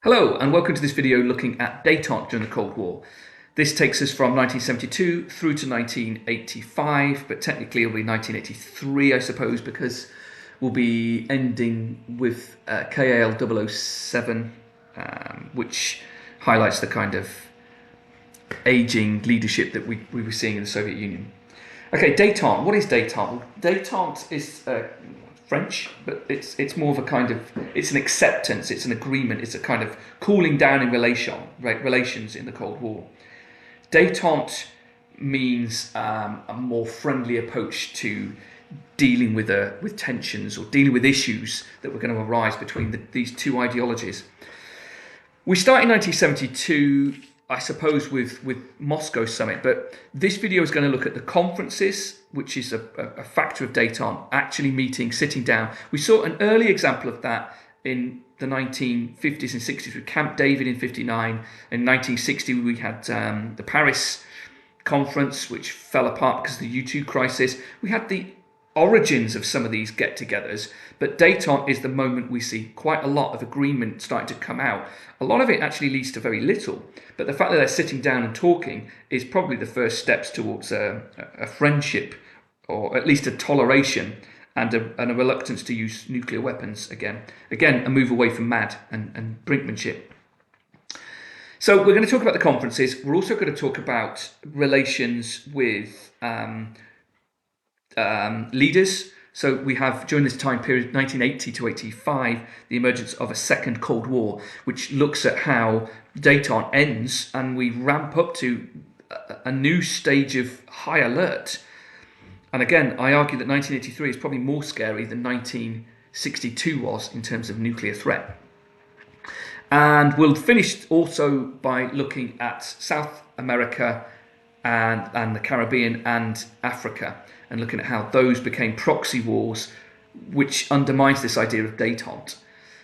Hello and welcome to this video looking at détente during the Cold War. This takes us from 1972 through to 1985, but technically it'll be 1983 I suppose, because we'll be ending with KAL 007, which highlights the kind of aging leadership that we were seeing in the Soviet Union. Okay, détente. What is détente? Well, détente is French, but it's more of a kind of, it's an acceptance, it's an agreement, it's a kind of cooling down in relations in the Cold War. Détente means a more friendly approach to dealing with tensions or dealing with issues that were going to arise between these two ideologies. We start in 1972, I suppose, with Moscow summit, but this video is going to look at the conferences, which is a factor of détente, actually meeting, sitting down. We saw an early example of that in the 1950s and 60s with Camp David in 59. In 1960 we had the Paris conference, which fell apart because of the U-2 crisis. We had the origins of some of these get-togethers, but détente is the moment we see quite a lot of agreement starting to come out. A lot of it actually leads to very little, but the fact that they're sitting down and talking is probably the first steps towards a friendship, or at least a toleration and a reluctance to use nuclear weapons again, a move away from MAD and brinkmanship. So we're going to talk about the conferences. We're also going to talk about relations with leaders. So we have, during this time period, 1980 to 85, the emergence of a second Cold War, which looks at how détente ends and we ramp up to a new stage of high alert. And again, I argue that 1983 is probably more scary than 1962 was in terms of nuclear threat. And we'll finish also by looking at South America and the Caribbean and Africa, and looking at how those became proxy wars, which undermines this idea of détente.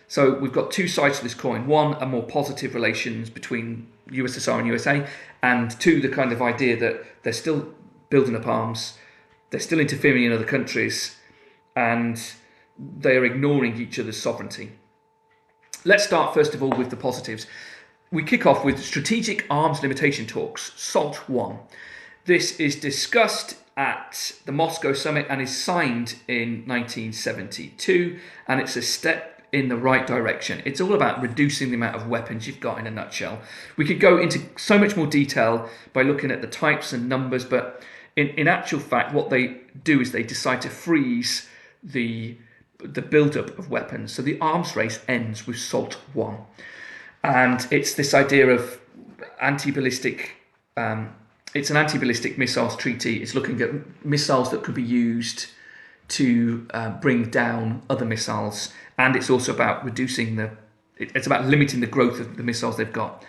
So we've got two sides to this coin. One, a more positive relations between USSR and USA, and two, the kind of idea that they're still building up arms, they're still interfering in other countries, and they're ignoring each other's sovereignty. Let's start first of all with the positives. We kick off with Strategic Arms Limitation Talks, SALT 1. This is discussed at the Moscow summit and is signed in 1972, and it's a step in the right direction. It's all about reducing the amount of weapons you've got in a nutshell. We could go into so much more detail by looking at the types and numbers, but in actual fact, what they do is they decide to freeze the build-up of weapons. So the arms race ends with SALT 1. And it's this idea of anti-ballistic, it's an anti-ballistic missiles treaty. It's looking at missiles that could be used to bring down other missiles. And it's also about it's about limiting the growth of the missiles they've got.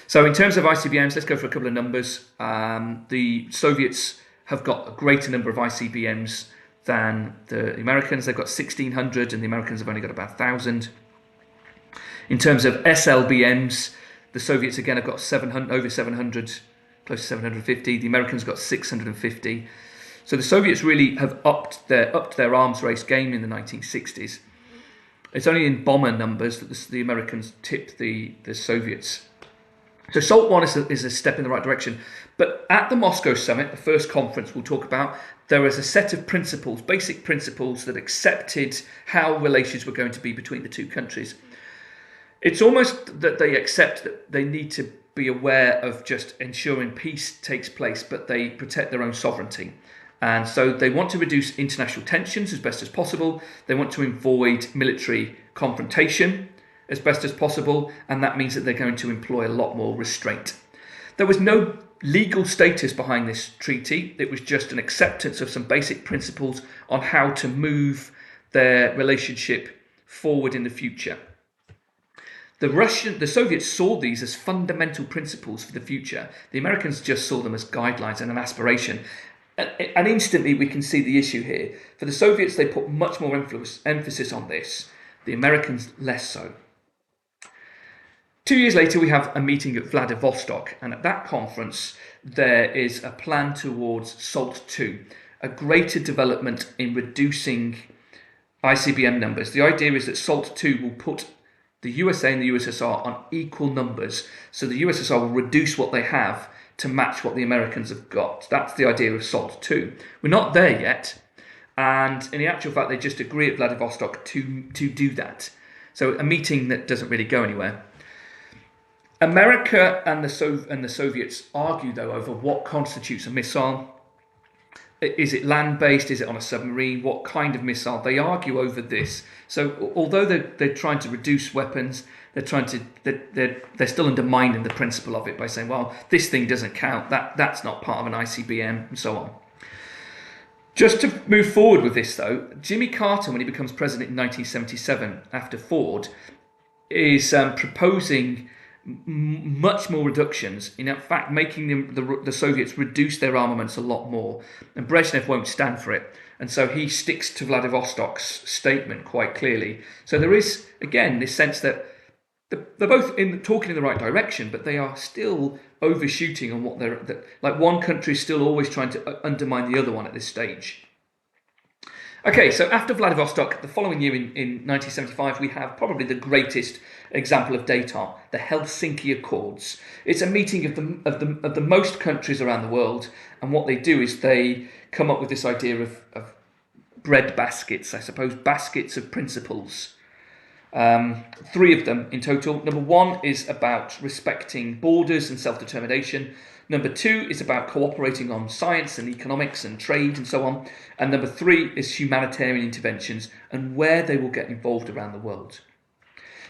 So in terms of ICBMs, let's go for a couple of numbers. The Soviets have got a greater number of ICBMs than the Americans. They've got 1,600 and the Americans have only got about 1,000. In terms of SLBMs, the Soviets again have got over 700, close to 750. The Americans got 650. So the Soviets really have upped their arms race game in the 1960s. It's only in bomber numbers that the Americans tipped the Soviets. So SALT 1 is a step in the right direction. But at the Moscow summit, the first conference we'll talk about, there was a set of principles, basic principles that accepted how relations were going to be between the two countries. It's almost that they accept that they need to be aware of just ensuring peace takes place, but they protect their own sovereignty. And so they want to reduce international tensions as best as possible. They want to avoid military confrontation as best as possible, and that means that they're going to employ a lot more restraint. There was no legal status behind this treaty. It was just an acceptance of some basic principles on how to move their relationship forward in the future. The Soviets saw these as fundamental principles for the future. The Americans just saw them as guidelines and an aspiration. And instantly we can see the issue here. For the Soviets, they put much more emphasis on this. The Americans, less so. 2 years later, we have a meeting at Vladivostok, and at that conference, there is a plan towards SALT 2, a greater development in reducing ICBM numbers. The idea is that SALT 2 will put the USA and the USSR on equal numbers. So the USSR will reduce what they have to match what the Americans have got. That's the idea of SALT II. We're not there yet. And in the actual fact, they just agree at Vladivostok to do that. So a meeting that doesn't really go anywhere. America and the Soviets argue, though, over what constitutes a missile. Is it land-based? Is it on a submarine? What kind of missile? They argue over this. So although they're trying to reduce weapons, they're still undermining the principle of it by saying, well, this thing doesn't count. That's not part of an ICBM, and so on. Just to move forward with this, though, Jimmy Carter, when he becomes president in 1977 after Ford, is proposing much more reductions, in fact making the Soviets reduce their armaments a lot more, and Brezhnev won't stand for it, and so he sticks to Vladivostok's statement quite clearly. So there is, again, this sense that they're both talking in the right direction, but they are still overshooting on what like one country is still always trying to undermine the other one at this stage. Okay, so after Vladivostok, the following year in 1975, we have probably the greatest example of détente, the Helsinki Accords. It's a meeting of the most countries around the world, and what they do is they come up with this idea of bread baskets, I suppose, baskets of principles. 3 of them in total. Number 1 is about respecting borders and self-determination. Number 2 is about cooperating on science and economics and trade and so on. And number 3 is humanitarian interventions and where they will get involved around the world.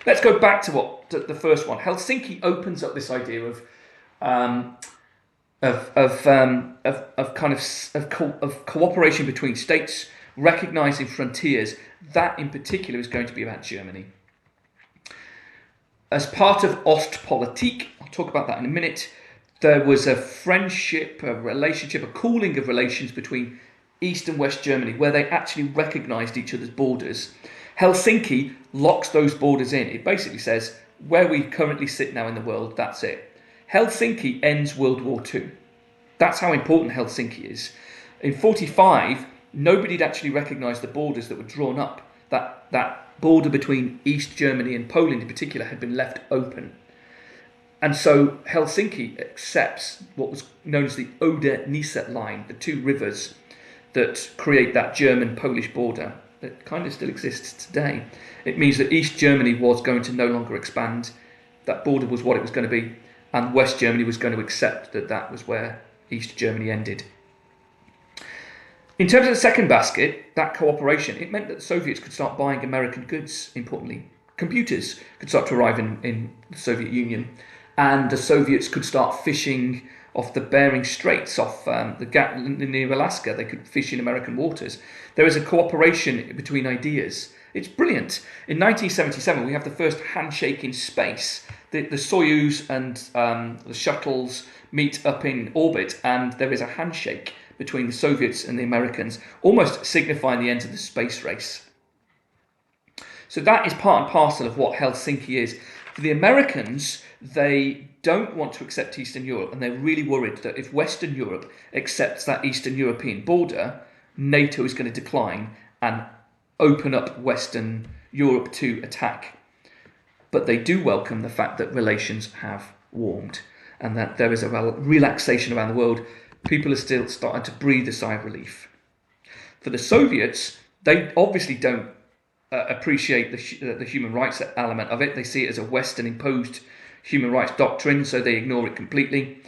Let's go back to the first one. Helsinki opens up this idea of cooperation between states, recognizing frontiers. That in particular is going to be about Germany. As part of Ostpolitik, I'll talk about that in a minute, there was a friendship, a relationship, a cooling of relations between East and West Germany, where they actually recognised each other's borders. Helsinki locks those borders in. It basically says, where we currently sit now in the world, that's it. Helsinki ends World War II. That's how important Helsinki is. In 1945, nobody had actually recognised the borders that were drawn up. That border between East Germany and Poland in particular had been left open. And so Helsinki accepts what was known as the Oder-Neisse line, the 2 rivers that create that German-Polish border that kind of still exists today. It means that East Germany was going to no longer expand. That border was what it was going to be, and West Germany was going to accept that that was where East Germany ended. In terms of the second basket, that cooperation, it meant that the Soviets could start buying American goods, importantly. Computers could start to arrive in the Soviet Union, and the Soviets could start fishing off the Bering Straits, off the gap near Alaska. They could fish in American waters. There is a cooperation between ideas. It's brilliant. In 1977, we have the first handshake in space. The Soyuz and the shuttles meet up in orbit, and there is a handshake between the Soviets and the Americans, almost signifying the end of the space race. So that is part and parcel of what Helsinki is. For the Americans, they don't want to accept Eastern Europe, and they're really worried that if Western Europe accepts that Eastern European border, NATO is going to decline and open up Western Europe to attack. But they do welcome the fact that relations have warmed and that there is a relaxation around the world. People are still starting to breathe a sigh of relief. For the Soviets, they obviously don't appreciate the human rights element of it. They see it as a Western imposed human rights doctrine, so they ignore it completely.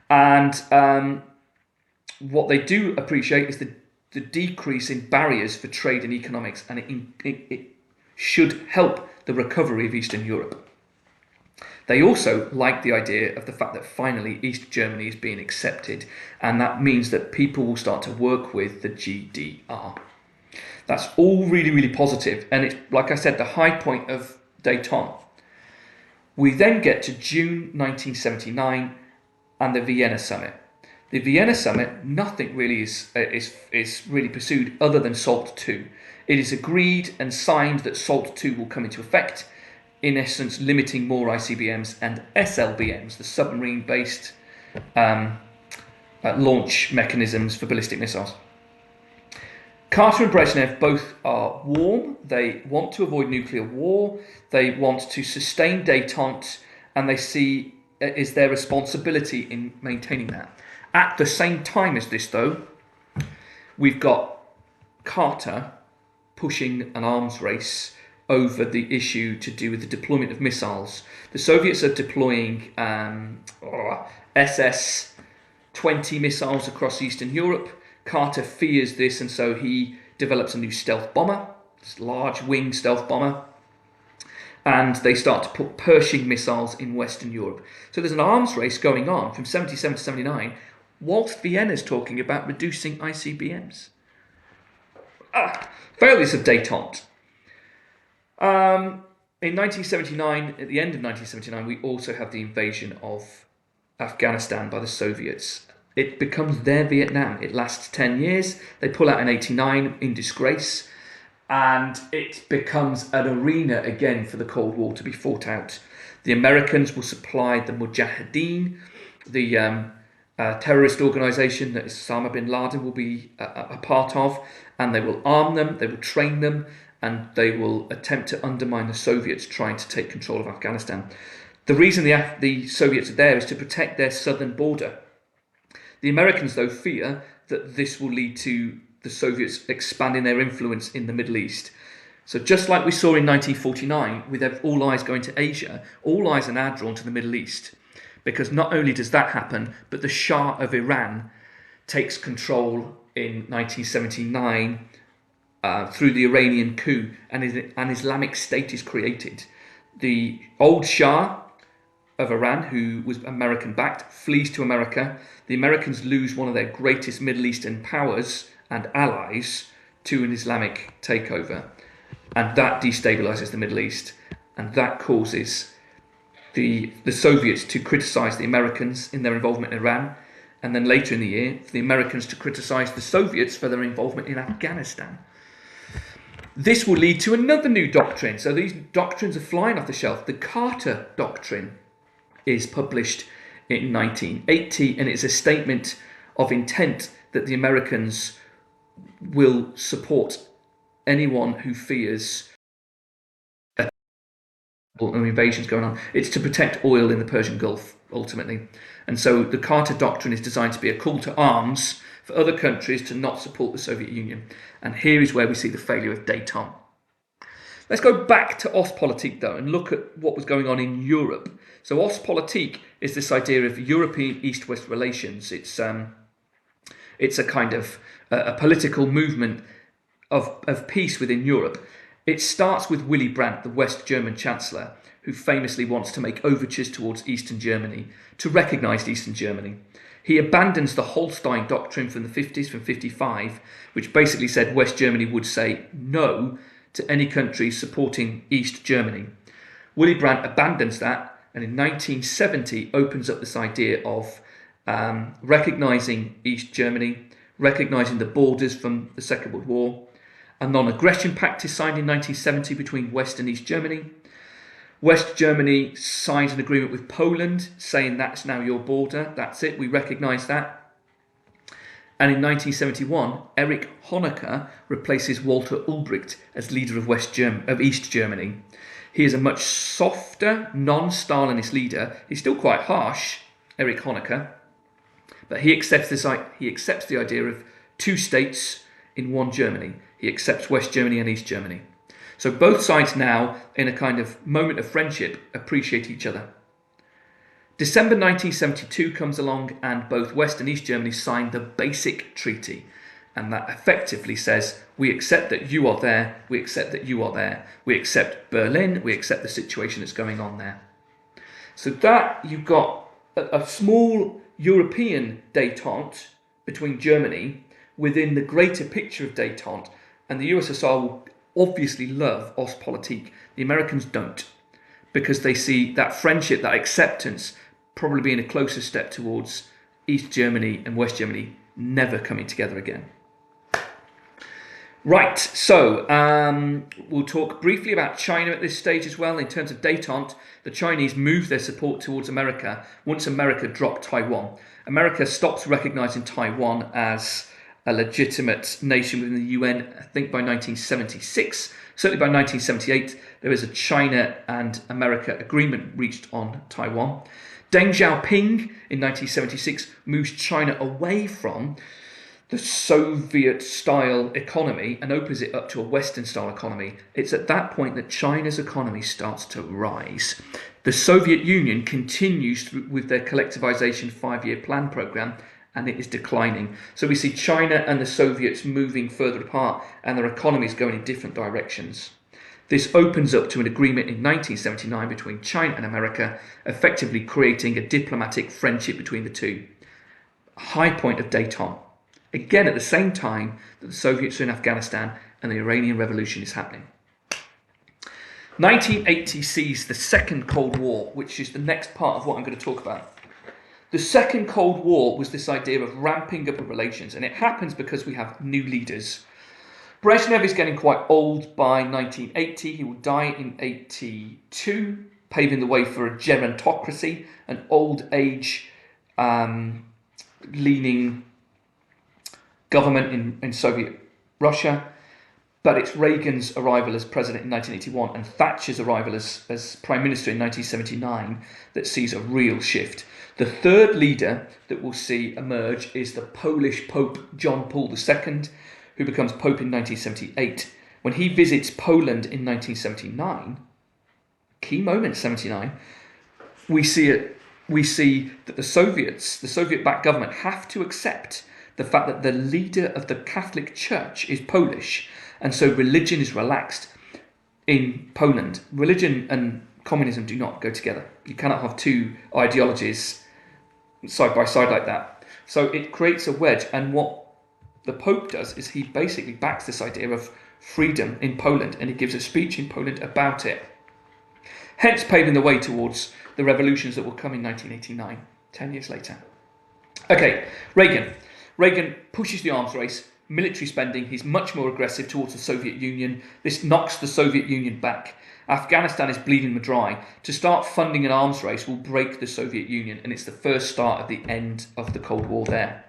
And what they do appreciate is the decrease in barriers for trade and economics, and it should help the recovery of Eastern Europe. They also like the idea of the fact that finally East Germany is being accepted, and that means that people will start to work with the GDR. That's all really, really positive, and it's, like I said, the high point of détente. We then get to June 1979 and the Vienna Summit. The Vienna Summit, nothing really is really pursued other than SALT II. It is agreed and signed that SALT II will come into effect, in essence limiting more ICBMs and SLBMs, the submarine-based launch mechanisms for ballistic missiles. Carter and Brezhnev both are warm. They want to avoid nuclear war. They want to sustain détente, and they see it is their responsibility in maintaining that. At the same time as this, though, we've got Carter pushing an arms race over the issue to do with the deployment of missiles. The Soviets are deploying SS-20 missiles across Eastern Europe. Carter fears this, and so he develops a new stealth bomber, this large wing stealth bomber, and they start to put Pershing missiles in Western Europe. So there's an arms race going on from 77 to 79, whilst Vienna's talking about reducing ICBMs. Failures of détente. In 1979, at the end of 1979, we also have the invasion of Afghanistan by the Soviets. It becomes their Vietnam. It lasts 10 years. They pull out in 89 in disgrace, and it becomes an arena again for the Cold War to be fought out. The Americans will supply the Mujahideen, the terrorist organization that Osama bin Laden will be a part of, and they will arm them, they will train them, and they will attempt to undermine the Soviets trying to take control of Afghanistan. The reason the Soviets are there is to protect their southern border. The Americans, though, fear that this will lead to the Soviets expanding their influence in the Middle East. So just like we saw in 1949, with all eyes going to Asia, all eyes are now drawn to the Middle East. Because not only does that happen, but the Shah of Iran takes control in 1979 through the Iranian coup, and an Islamic State is created. The old Shah of Iran, who was American-backed, flees to America. The Americans lose one of their greatest Middle Eastern powers and allies to an Islamic takeover. And that destabilizes the Middle East. And that causes the Soviets to criticize the Americans in their involvement in Iran. And then later in the year, for the Americans to criticize the Soviets for their involvement in Afghanistan. This will lead to another new doctrine. So these doctrines are flying off the shelf. The Carter Doctrine is published in 1980, and it's a statement of intent that the Americans will support anyone who fears invasions going on. It's to protect oil in the Persian Gulf, ultimately. And so the Carter Doctrine is designed to be a call to arms for other countries to not support the Soviet Union. And here is where we see the failure of détente. Let's go back to Ostpolitik, though, and look at what was going on in Europe. So Ostpolitik is this idea of European East-West relations. It's a kind of a political movement of peace within Europe. It starts with Willy Brandt, the West German Chancellor, who famously wants to make overtures towards Eastern Germany, to recognise Eastern Germany. He abandons the Holstein Doctrine from the 50s, from 55, which basically said West Germany would say no to any country supporting East Germany. Willy Brandt abandons that, and in 1970 opens up this idea of recognising East Germany, recognising the borders from the Second World War. A non-aggression pact is signed in 1970 between West and East Germany. West Germany signs an agreement with Poland saying that's now your border, that's it, we recognise that. And in 1971, Erich Honecker replaces Walter Ulbricht as leader of East Germany. He is a much softer, non-Stalinist leader. He's still quite harsh, Erich Honecker, but he accepts the idea of two states in one Germany. He accepts West Germany and East Germany. So both sides now, in a kind of moment of friendship, appreciate each other. December 1972 comes along, and both West and East Germany sign the Basic Treaty. And that effectively says, we accept that you are there, we accept that you are there, we accept Berlin, we accept the situation that's going on there. So that you've got a small European détente between Germany within the greater picture of détente, and the USSR will obviously love Ostpolitik. The Americans don't, because they see that friendship, that acceptance, probably being a closer step towards East Germany and West Germany never coming together again. Right, so we'll talk briefly about China at this stage as well. In terms of détente, the Chinese move their support towards America once America dropped Taiwan. America stops recognising Taiwan as a legitimate nation within the UN, I think by 1976. Certainly by 1978, there was a China and America agreement reached on Taiwan. Deng Xiaoping in 1976 moves China away from the Soviet-style economy and opens it up to a Western-style economy. It's at that point that China's economy starts to rise. The Soviet Union continues with their collectivization 5-year plan program, and it is declining. So we see China and the Soviets moving further apart, and their economies going in different directions. This opens up to an agreement in 1979 between China and America, effectively creating a diplomatic friendship between the two. High point of Detente. Again, at the same time that the Soviets are in Afghanistan and the Iranian Revolution is happening. 1980 sees the Second Cold War, which is the next part of what I'm going to talk about. The Second Cold War was this idea of ramping up of relations, and it happens because we have new leaders. Brezhnev is getting quite old by 1980. He will die in 82, paving the way for a gerontocracy, an old age leaning government in Soviet Russia. But it's Reagan's arrival as president in 1981 and Thatcher's arrival as prime minister in 1979 that sees a real shift. The third leader that we'll see emerge is the Polish Pope John Paul II, who becomes Pope in 1978. When he visits Poland in 1979, key moment 79, we see that the Soviets, the Soviet-backed government, have to accept the fact that the leader of the Catholic Church is Polish, and so religion is relaxed in Poland. Religion and communism do not go together. You cannot have two ideologies side by side like that. So it creates a wedge, and what the Pope does is he basically backs this idea of freedom in Poland, and he gives a speech in Poland about it. Hence paving the way towards the revolutions that will come in 1989, 10 years later. Okay, Reagan. Reagan pushes the arms race, military spending. He's much more aggressive towards the Soviet Union. This knocks the Soviet Union back. Afghanistan is bleeding them dry. To start funding an arms race will break the Soviet Union, and it's the first start of the end of the Cold War there.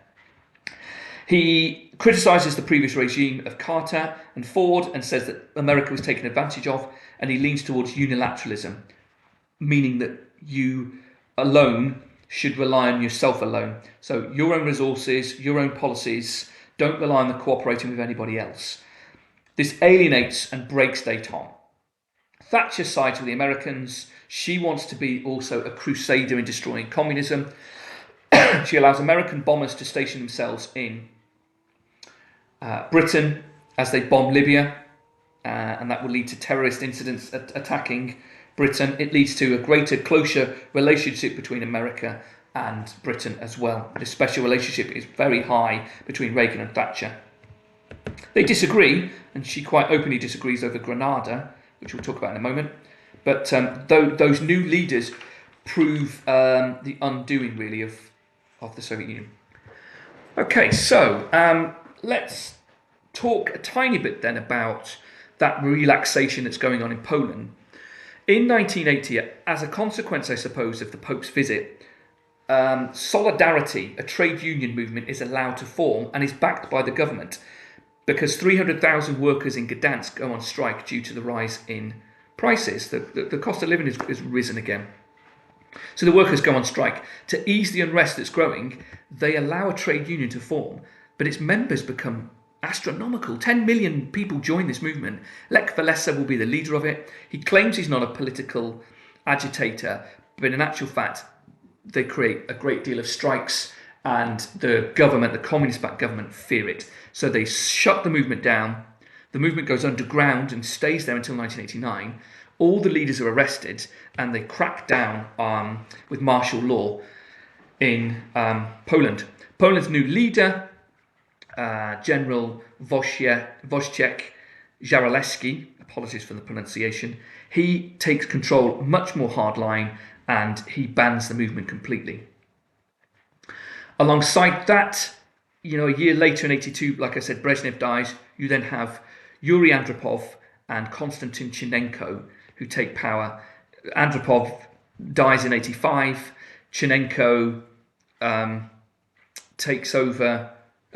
He criticises the previous regime of Carter and Ford and says that America was taken advantage of, and he leans towards unilateralism, meaning that you alone should rely on yourself alone. So your own resources, your own policies, don't rely on the cooperating with anybody else. This alienates and breaks Detente. Thatcher sides with the Americans. She wants to be also a crusader in destroying communism. She allows American bombers to station themselves in Britain as they bomb Libya, and that will lead to terrorist incidents attacking Britain. It leads to a greater, closer relationship between America and Britain as well. The special relationship is very high between Reagan and Thatcher. They disagree, and she quite openly disagrees over Grenada, which we'll talk about in a moment. But those new leaders prove the undoing, really, of the Soviet Union. Okay, so let's talk a tiny bit then about that relaxation that's going on in Poland. In 1980, as a consequence, I suppose, of the Pope's visit, Solidarity, a trade union movement, is allowed to form and is backed by the government because 300,000 workers in Gdansk go on strike due to the rise in prices. The cost of living has risen again. So the workers go on strike. To ease the unrest that's growing, they allow a trade union to form, but its members become astronomical. 10 million people join this movement. Lech Walesa will be the leader of it. He claims he's not a political agitator, but in actual fact, they create a great deal of strikes, and the government, the communist-backed government, fear it. So they shut the movement down. The movement goes underground and stays there until 1989. All the leaders are arrested, and they crack down with martial law in Poland. Poland's new leader, General Wojciech Jaruzelski, apologies for the pronunciation, he takes control much more hardline, and he bans the movement completely. Alongside that, a year later in 82, like I said, Brezhnev dies. You then have Yuri Andropov and Konstantin Chernenko who take power. Andropov dies in 85. Chernenko takes over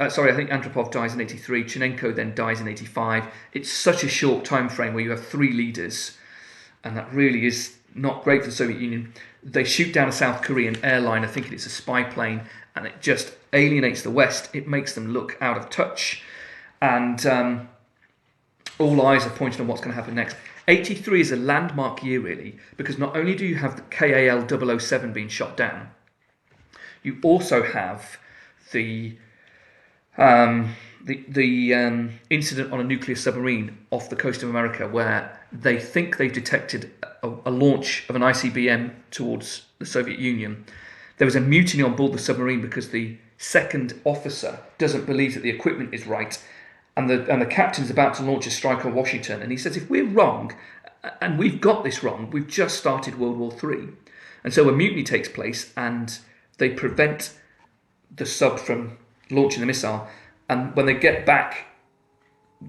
Sorry, I think Andropov dies in 83. Chernenko then dies in 85. It's such a short time frame where you have three leaders, and that really is not great for the Soviet Union. They shoot down a South Korean airliner thinking it's a spy plane, and it just alienates the West. It makes them look out of touch, and all eyes are pointed on what's going to happen next. 83 is a landmark year, really, because not only do you have the KAL 007 being shot down, you also have the incident on a nuclear submarine off the coast of America, where they think they've detected a launch of an ICBM towards the Soviet Union. There was a mutiny on board the submarine because the second officer doesn't believe that the equipment is right, and the captain's about to launch a strike on Washington, and he says, if we're wrong, and we've got this wrong, we've just started World War III. And so a mutiny takes place, and they prevent the sub from launching the missile, and when they get back,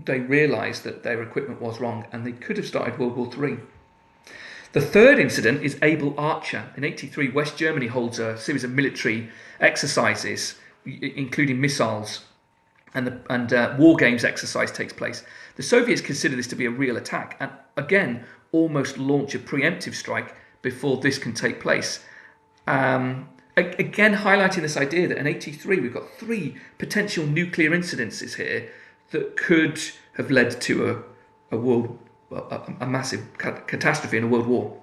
they realise that their equipment was wrong, and they could have started World War III. The third incident is Able Archer. In 83, West Germany holds a series of military exercises, including missiles, and war games exercise takes place. The Soviets consider this to be a real attack, and again, almost launch a preemptive strike before this can take place. Again, highlighting this idea that in 83 we've got three potential nuclear incidences here that could have led to a massive catastrophe in a world war.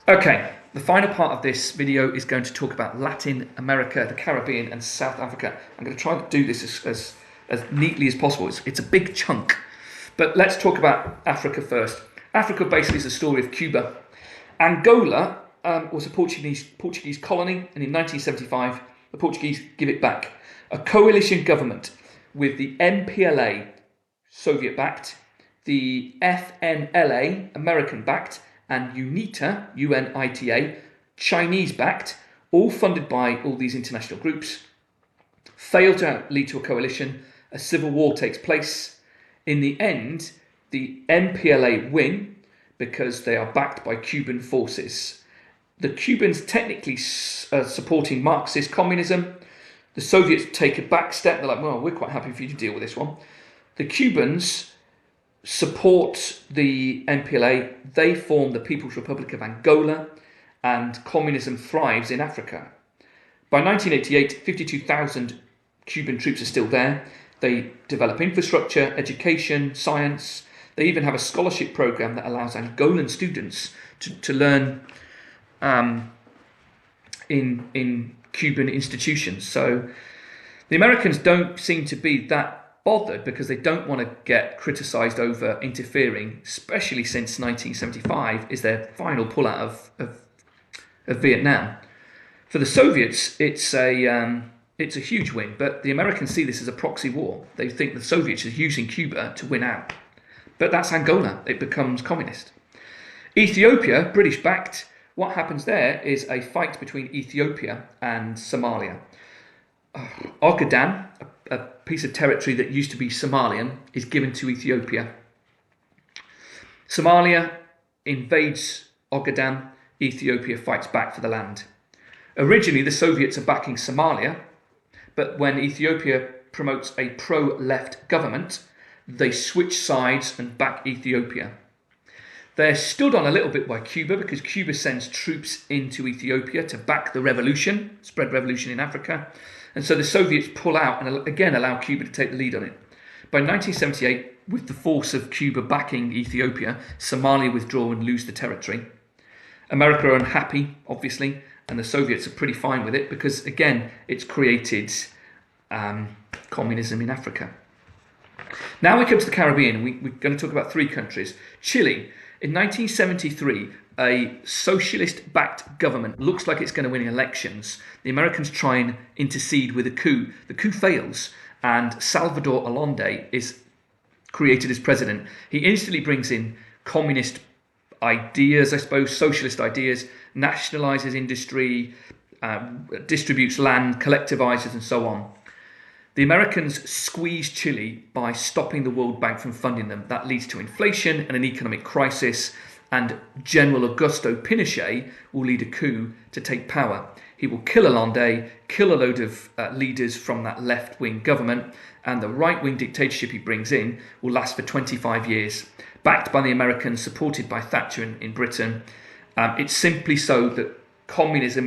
Okay, the final part of this video is going to talk about Latin America, the Caribbean, and South Africa. I'm going to try to do this as neatly as possible. It's a big chunk, but let's talk about Africa first. Africa basically is the story of Cuba. Angola was a Portuguese colony, and in 1975, the Portuguese give it back. A coalition government with the MPLA, Soviet-backed, the FNLA, American-backed, and UNITA, UNITA, Chinese-backed, all funded by all these international groups, failed to lead to a coalition. A civil war takes place. In the end, the MPLA win because they are backed by Cuban forces. The Cubans technically supporting Marxist communism. The Soviets take a back step. They're like, well, we're quite happy for you to deal with this one. The Cubans support the MPLA. They form the People's Republic of Angola, and communism thrives in Africa. By 1988, 52,000 Cuban troops are still there. They develop infrastructure, education, science. They even have a scholarship program that allows Angolan students to learn in Cuban institutions. So the Americans don't seem to be that bothered because they don't want to get criticised over interfering, especially since 1975 is their final pullout of Vietnam. For the Soviets, it's a huge win, but the Americans see this as a proxy war. They think the Soviets are using Cuba to win out. But that's Angola. It becomes communist. Ethiopia, British-backed. What happens there is a fight between Ethiopia and Somalia. Ogaden, a piece of territory that used to be Somalian, is given to Ethiopia. Somalia invades Ogaden. Ethiopia fights back for the land. Originally, the Soviets are backing Somalia, but when Ethiopia promotes a pro-left government, they switch sides and back Ethiopia. They're stood on a little bit by Cuba because Cuba sends troops into Ethiopia to back the revolution, spread revolution in Africa. And so the Soviets pull out and again allow Cuba to take the lead on it. By 1978, with the force of Cuba backing Ethiopia, Somalia withdraw and lose the territory. America are unhappy, obviously, and the Soviets are pretty fine with it because, again, it's created communism in Africa. Now we come to the Caribbean. We're going to talk about three countries. Chile. In 1973, a socialist-backed government looks like it's going to win elections. The Americans try and intercede with a coup. The coup fails, and Salvador Allende is created as president. He instantly brings in communist ideas, I suppose, socialist ideas, nationalises industry, distributes land, collectivises, and so on. The Americans squeeze Chile by stopping the World Bank from funding them. That leads to inflation and an economic crisis, and General Augusto Pinochet will lead a coup to take power. He will kill Hollande, kill a load of leaders from that left-wing government, and the right-wing dictatorship he brings in will last for 25 years, backed by the Americans, supported by Thatcher in Britain. It's simply so that communism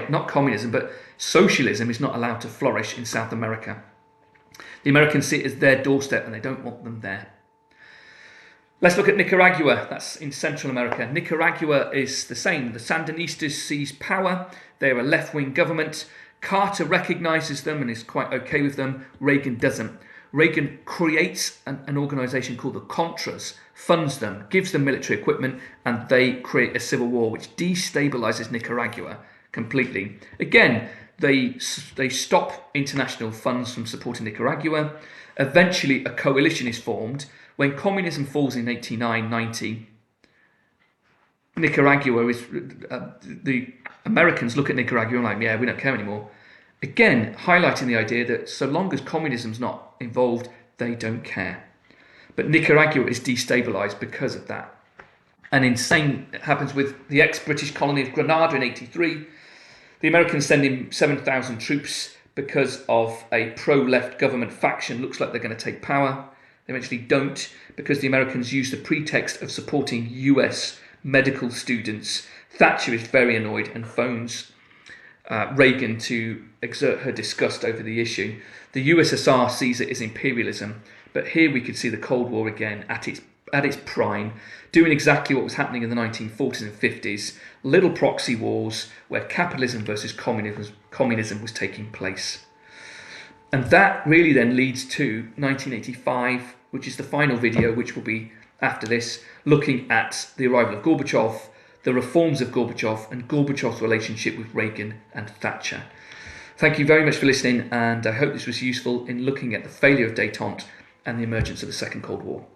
not communism, but socialism is not allowed to flourish in South America. The Americans see it as their doorstep and they don't want them there. Let's look at Nicaragua. That's in Central America. Nicaragua is the same. The Sandinistas seize power. They're a left-wing government. Carter recognises them and is quite okay with them. Reagan doesn't. Reagan creates an organisation called the Contras, funds them, gives them military equipment, and they create a civil war which destabilises Nicaragua completely. Again, they stop international funds from supporting Nicaragua. Eventually, a coalition is formed. When communism falls in 89-90, Nicaragua is the Americans look at Nicaragua and like, yeah, we don't care anymore. Again, highlighting the idea that so long as communism's not involved, they don't care. But Nicaragua is destabilised because of that. And insane happens with the ex-British colony of Grenada in 83. The Americans send in 7,000 troops because of a pro-left government faction. Looks like they're going to take power. They eventually don't, because the Americans use the pretext of supporting US medical students. Thatcher is very annoyed and phones Reagan to exert her disgust over the issue. The USSR sees it as imperialism, but here we could see the Cold War again at its prime, doing exactly what was happening in the 1940s and 50s, little proxy wars where capitalism versus communism was taking place. And that really then leads to 1985, which is the final video, which will be after this, looking at the arrival of Gorbachev, the reforms of Gorbachev, and Gorbachev's relationship with Reagan and Thatcher. Thank you very much for listening, and I hope this was useful in looking at the failure of Detente and the emergence of the Second Cold War.